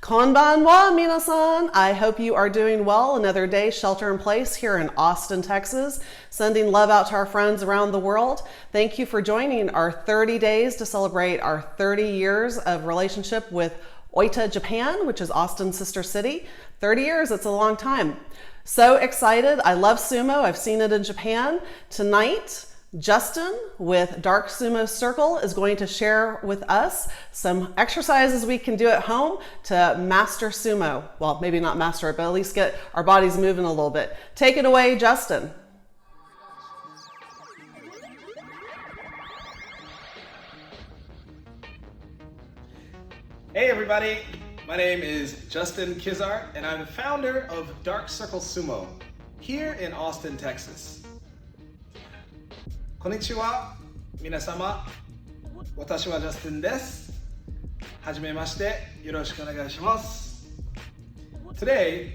Konbanwa, minasan. I hope you are doing well. Another day shelter in place here in Austin, Texas. Sending love out to our friends around the world. Thank you for joining our 30 days to celebrate our 30 years of relationship with Oita, Japan, which is Austin's sister city. 30 years, it's a long time. So excited. I love sumo. I've seen it in Japan. Tonight, Justin with Dark Sumo Circle is going to share with us some exercises we can do at home to master sumo. Well, maybe not master it, but at least get our bodies moving a little bit. Take it away, Justin. Hey everybody, my name is Justin Kizart and I'm the founder of Dark Circle Sumo here in Austin, Texas. Konnichiwa, minasama. Watashi wa Justin desu. Hajimemashite, yoroshiku onegai shimasu. Today,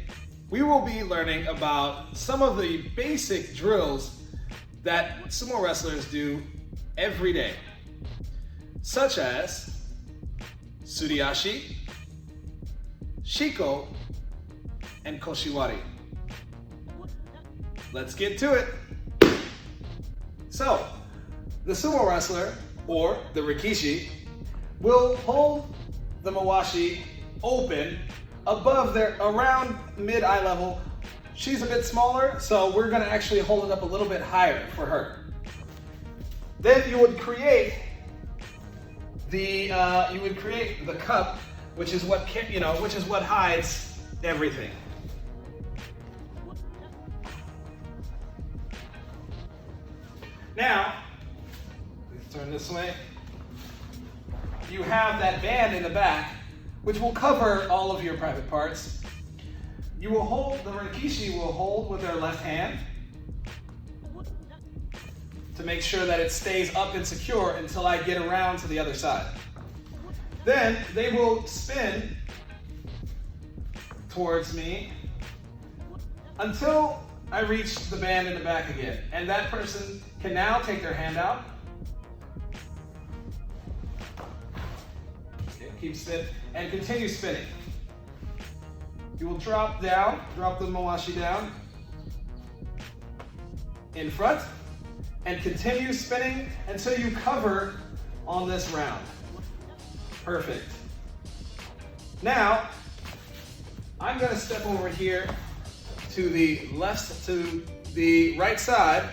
we will be learning about some of the basic drills that sumo wrestlers do every day, such as Suriashi, Chico, and Koshiwari. Let's get to it. So, the sumo wrestler, or the rikishi, will hold the mawashi open above their, around mid-eye level. She's a bit smaller, so we're gonna actually hold it up a little bit higher for her. Then you would create the cup, which is what hides everything. Now, let's turn this way. You have that band in the back, which will cover all of your private parts. You will hold, the rikishi will hold with their left hand to make sure that it stays up and secure until I get around to the other side. Then they will spin towards me until I reach the band in the back again. And that person can now take their hand out. Okay, keep spinning and continue spinning. You will drop the mawashi down in front and continue spinning until you cover on this round. Perfect. Now, I'm gonna step over here to the right side,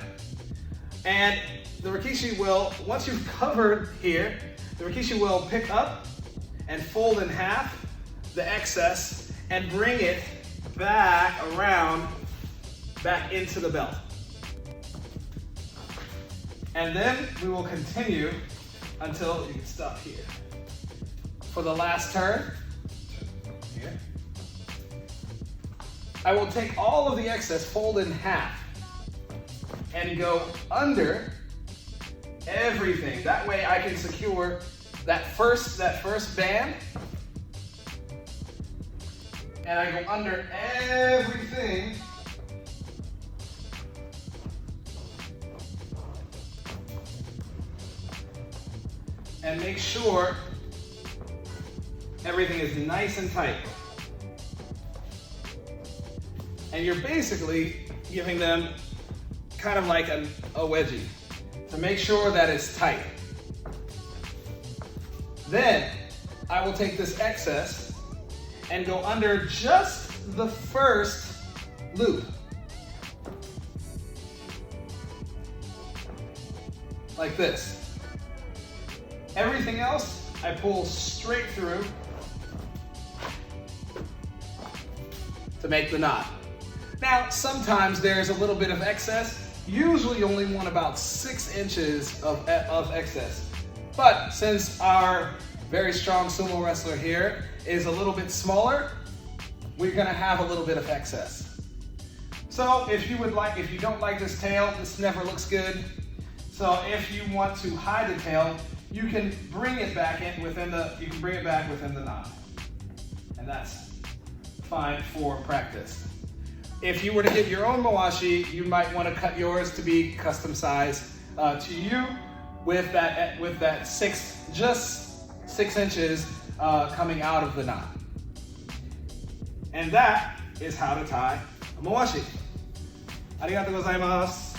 and the rikishi will, once you've covered here, the rikishi will pick up and fold in half the excess and bring it back around, back into the belt. And then we will continue until you can stop here. For the last turn, here, I will take all of the excess, fold in half, and go under everything. That way I can secure that first band, and I go under everything. And make sure everything is nice and tight. And you're basically giving them kind of like a wedgie to make sure that it's tight. Then I will take this excess and go under just the first loop. Like this. Everything else, I pull straight through to make the knot. Now, sometimes there's a little bit of excess. Usually you only want about 6 inches of excess. But since our very strong sumo wrestler here is a little bit smaller, we're gonna have a little bit of excess. So if you don't like this tail, this never looks good. So if you want to hide the tail, you can bring it back within the knot. And that's fine for practice. If you were to get your own mawashi, you might want to cut yours to be custom size to you with that just 6 inches coming out of the knot. And that is how to tie a mawashi. Arigatou gozaimasu.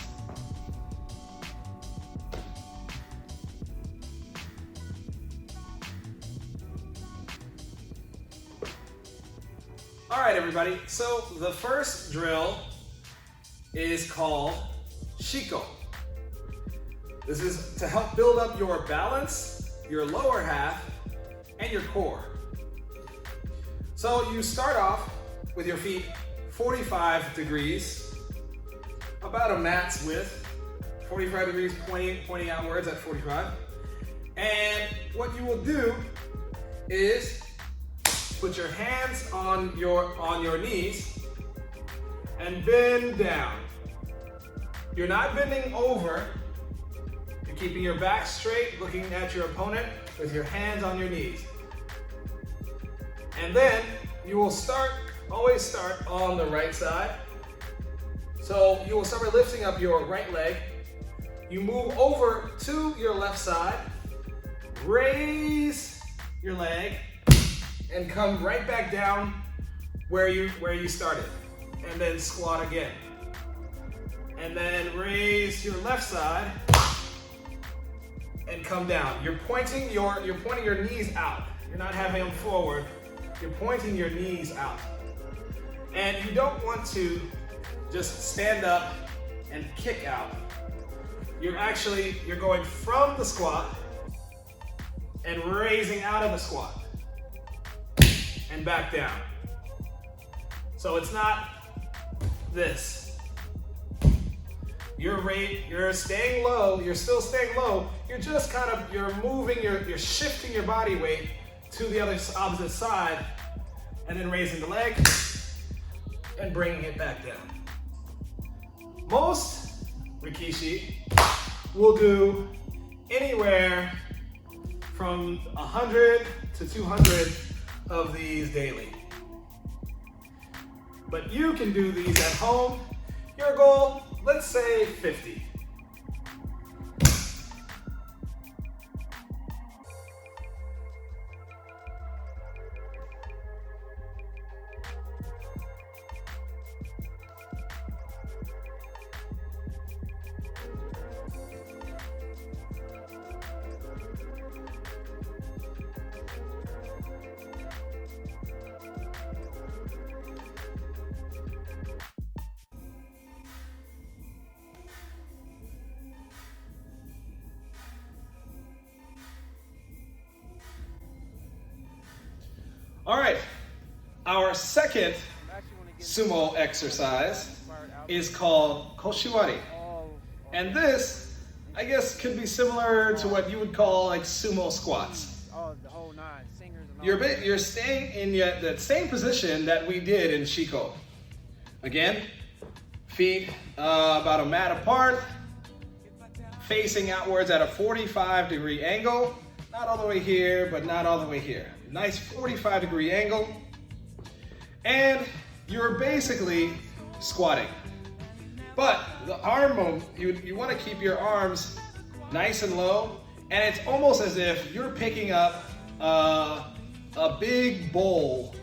All right, everybody. So the first drill is called Chico. This is to help build up your balance, your lower half, and your core. So you start off with your feet 45 degrees, about a mat's width, 45 degrees pointing outwards at 45. And what you will do is put your hands on your knees and bend down. You're not bending over. You're keeping your back straight, looking at your opponent with your hands on your knees. And then you will always start on the right side. So you will start by lifting up your right leg. You move over to your left side, raise your leg, and come right back down where you started. And then squat again. And then raise your left side and come down. You're pointing your knees out. You're not having them forward. You're pointing your knees out. And you don't want to just stand up and kick out. You're going from the squat and raising out of the squat and back down. So it's not this. You're staying low, you're still staying low, you're just you're moving, you're shifting your body weight to the opposite side and then raising the leg and bringing it back down. Most rikishi will do anywhere from 100 to 200 of these daily. But you can do these at home. Your goal, let's say 50. All right, our second sumo exercise is called koshiwari. And this, I guess, could be similar to what you would call like sumo squats. You're staying in that same position that we did in Chico. Again, feet about a mat apart, facing outwards at a 45-degree angle. Not all the way here, but not all the way here. Nice 45-degree angle. And you're basically squatting. But the arm move, you want to keep your arms nice and low, and it's almost as if you're picking up a big bowl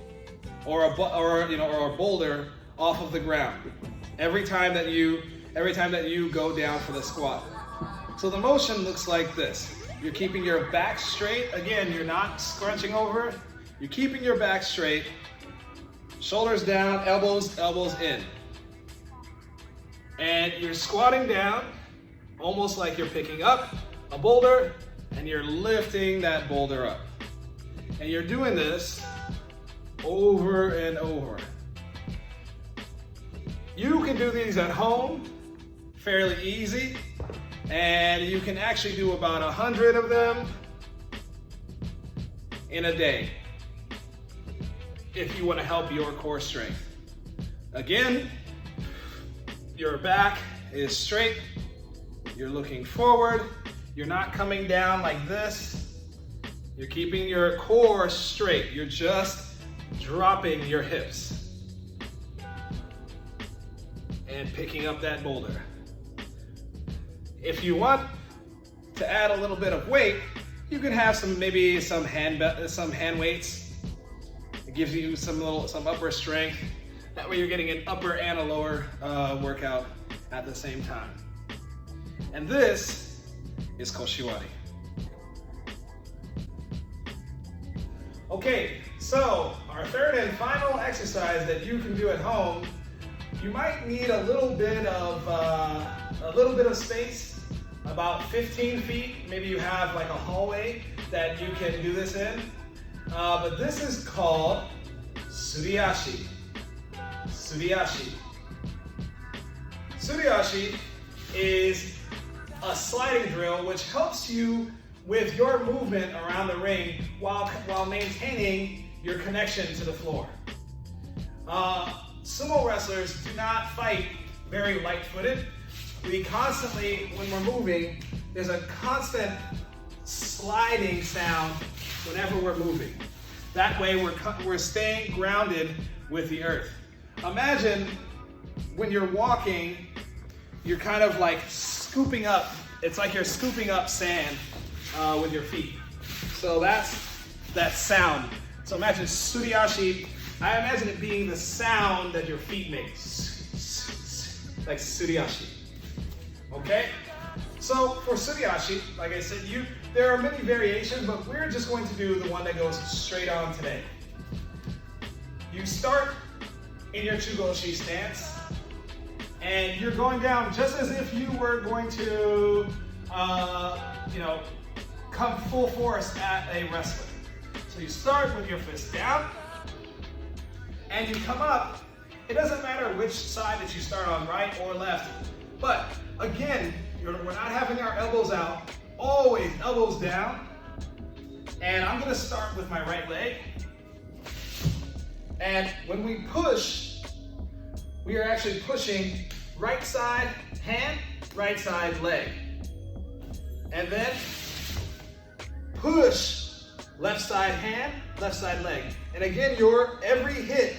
or a boulder off of the ground every time that you go down for the squat. So the motion looks like this. You're keeping your back straight. Again, you're not scrunching over. You're keeping your back straight. Shoulders down, elbows in. And you're squatting down, almost like you're picking up a boulder, and you're lifting that boulder up. And you're doing this over and over. You can do these at home, fairly easy. And you can actually do about 100 of them in a day if you want to help your core strength. Again, your back is straight, you're looking forward, you're not coming down like this, you're keeping your core straight, you're just dropping your hips and picking up that boulder. If you want to add a little bit of weight, you can have maybe some hand weights. It gives you some upper strength. That way you're getting an upper and a lower workout at the same time. And this is Koshiwari. Okay, so our third and final exercise that you can do at home, you might need a little bit of space, about 15 feet. Maybe you have like a hallway that you can do this in. But this is called Suriashi. Suriashi. Suriashi is a sliding drill which helps you with your movement around the ring while maintaining your connection to the floor. Sumo wrestlers do not fight very light-footed. We constantly, when we're moving, there's a constant sliding sound whenever we're moving. That way we're staying grounded with the earth. Imagine when you're walking, you're kind of like scooping up. It's like you're scooping up sand with your feet. So that's that sound. So imagine Suriashi. I imagine it being the sound that your feet make. Like Suriashi. Okay? So for Suriashi, like I said, there are many variations, but we're just going to do the one that goes straight on today. You start in your Chugoshi stance, and you're going down just as if you were going to, come full force at a wrestler. So you start with your fist down, and you come up. It doesn't matter which side that you start on, right or left, but again, we're not having our elbows out, always elbows down. And I'm gonna start with my right leg. And when we push, we are actually pushing right side hand, right side leg. And then push left side hand, left side leg. And again, every hit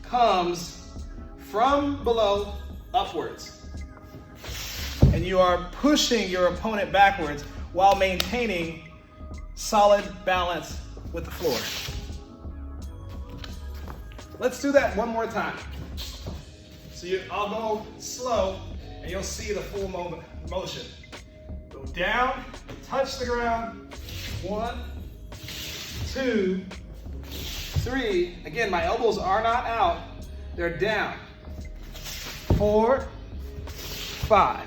comes from below upwards. And you are pushing your opponent backwards while maintaining solid balance with the floor. Let's do that one more time. So I'll go slow and you'll see the full motion. Go down, touch the ground. 1, 2, 3. Again, my elbows are not out, they're down. 4, 5.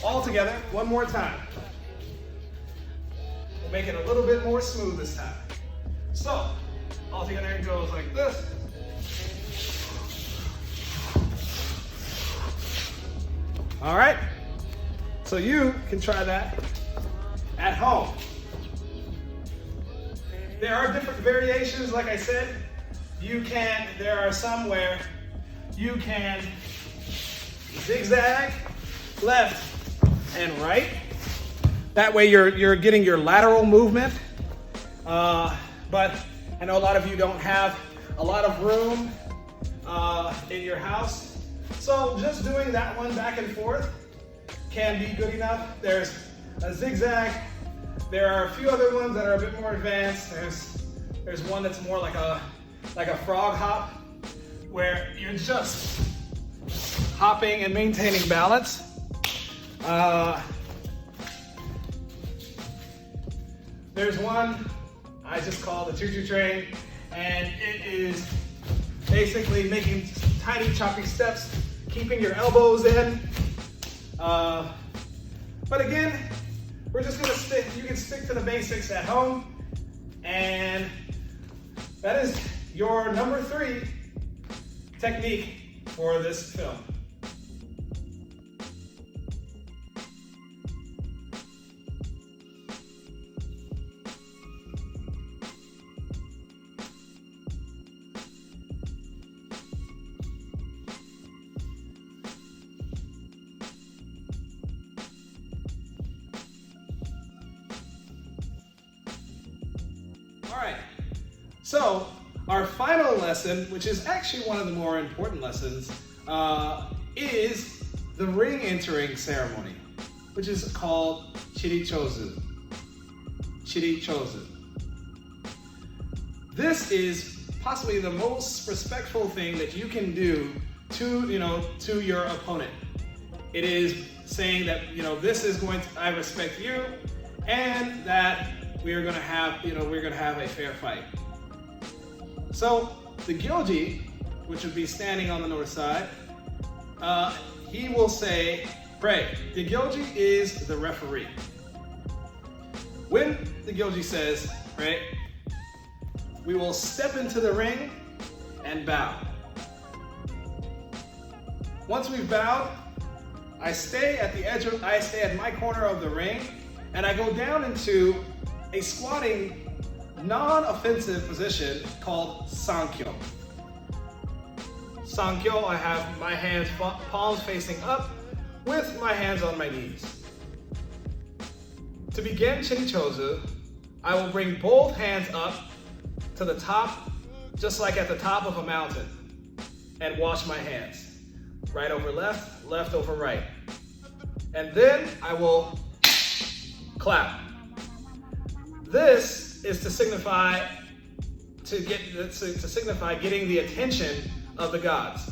All together, one more time. We'll make it a little bit more smooth this time. So, all together it goes like this. All right, so you can try that at home. There are different variations, like I said. There are some where you can zigzag left and right. That way you're getting your lateral movement. But I know a lot of you don't have a lot of room in your house. So just doing that one back and forth can be good enough. There's a zigzag. There are a few other ones that are a bit more advanced. There's one that's more like a frog hop, where you're just hopping and maintaining balance. There's one I just call the choo-choo train, and it is basically making tiny chopping steps, keeping your elbows in. But again, we're just gonna you can stick to the basics at home, and that is your number 3 technique for this film. All right, so our final lesson, which is actually one of the more important lessons, is the ring entering ceremony, which is called Chitti Chosen. Chitti Chosen. This is possibly the most respectful thing that you can do to your opponent. It is saying that this is I respect you, and that we're gonna have a fair fight. So the Gyoji, which would be standing on the north side, he will say, pray. The Gyoji is the referee. When the Gyoji says, pray, we will step into the ring and bow. Once we've bowed, I stay at my corner of the ring, and I go down into a squatting, non-offensive position called Sankyo. Sankyo, I have my hands, palms facing up, with my hands on my knees. To begin Chitti Chosen, I will bring both hands up to the top, just like at the top of a mountain, and wash my hands. Right over left, left over right. And then I will clap. This is to signify getting the attention of the gods.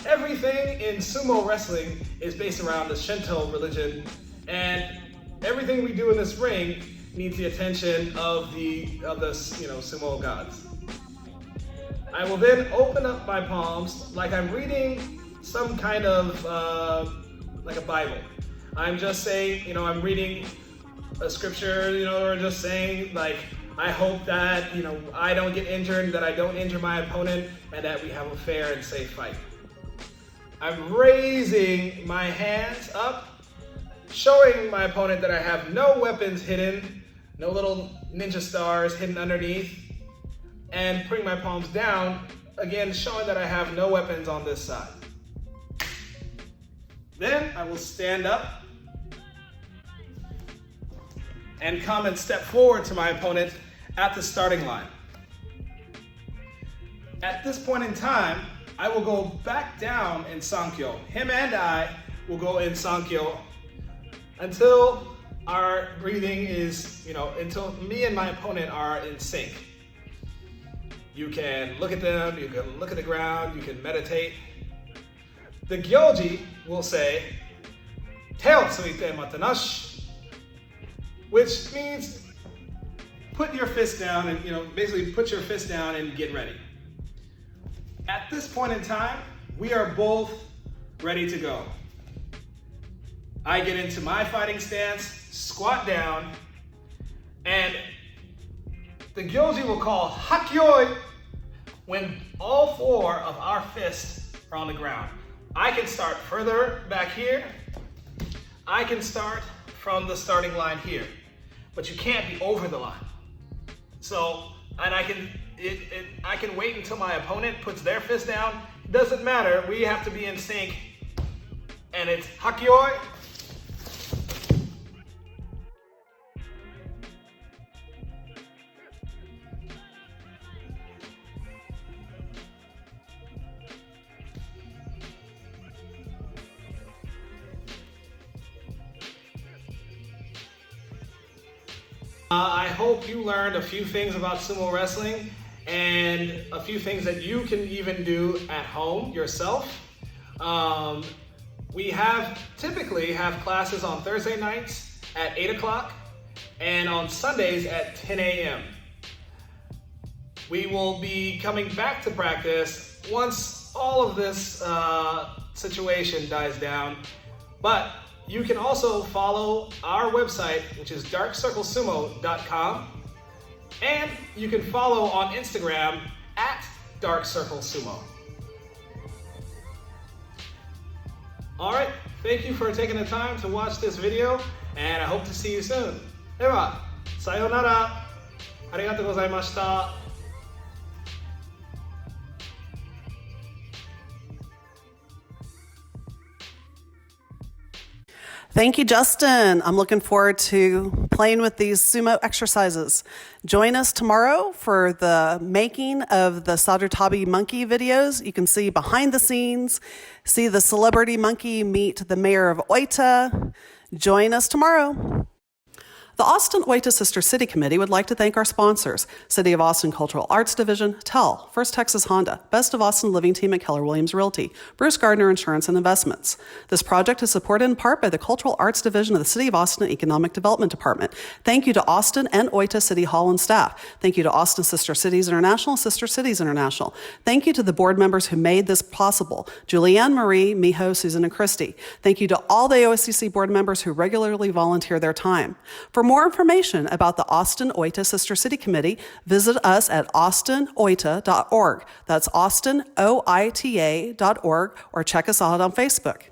Everything in sumo wrestling is based around the Shinto religion, and everything we do in this ring needs the attention of the sumo gods. I will then open up my palms like I'm reading some kind of like a Bible. I'm just saying, I'm reading a scripture, or just saying like, I hope that, I don't get injured, that I don't injure my opponent, and that we have a fair and safe fight. I'm raising my hands up, showing my opponent that I have no weapons hidden, no little ninja stars hidden underneath, and putting my palms down, again showing that I have no weapons on this side. Then I will stand up and come and step forward to my opponent at the starting line. At this point in time, I will go back down in Sankyo. Him and I will go in Sankyo until our breathing is, until me and my opponent are in sync. You can look at them, you can look at the ground, you can meditate. The Gyoji will say, "Teo tsuite matanashi," which means put your fist down and, basically put your fist down and get ready. At this point in time, we are both ready to go. I get into my fighting stance, squat down, and the Gyoji will call Hakyoi when all four of our fists are on the ground. I can start further back here. I can start from the starting line here, but you can't be over the line. So, and I can wait until my opponent puts their fist down. It doesn't matter, we have to be in sync. And it's Hakyoi. I hope you learned a few things about sumo wrestling and a few things that you can even do at home yourself. We typically have classes on Thursday nights at 8 o'clock and on Sundays at 10 a.m. We will be coming back to practice once all of this situation dies down, but you can also follow our website, which is darkcirclesumo.com, and you can follow on Instagram at darkcirclesumo. All right, thank you for taking the time to watch this video, and I hope to see you soon. では、さようなら。ありがとうございました。Thank you, Justin. I'm looking forward to playing with these sumo exercises. Join us tomorrow for the making of the Sadutabi monkey videos. You can see behind the scenes, see the celebrity monkey meet the mayor of Oita. Join us tomorrow. The Austin Oita Sister City Committee would like to thank our sponsors: City of Austin Cultural Arts Division, TEL, First Texas Honda, Best of Austin Living Team at Keller Williams Realty, Bruce Gardner Insurance and Investments. This project is supported in part by the Cultural Arts Division of the City of Austin Economic Development Department. Thank you to Austin and Oita City Hall and staff. Thank you to Austin Sister Cities International, Sister Cities International. Thank you to the board members who made this possible: Julianne, Marie, Miho, Susan, and Christy. Thank you to all the AOSCC board members who regularly volunteer their time. For more information about the Austin Oita Sister City Committee, visit us at austinoita.org. That's austinoita.org, or check us out on Facebook.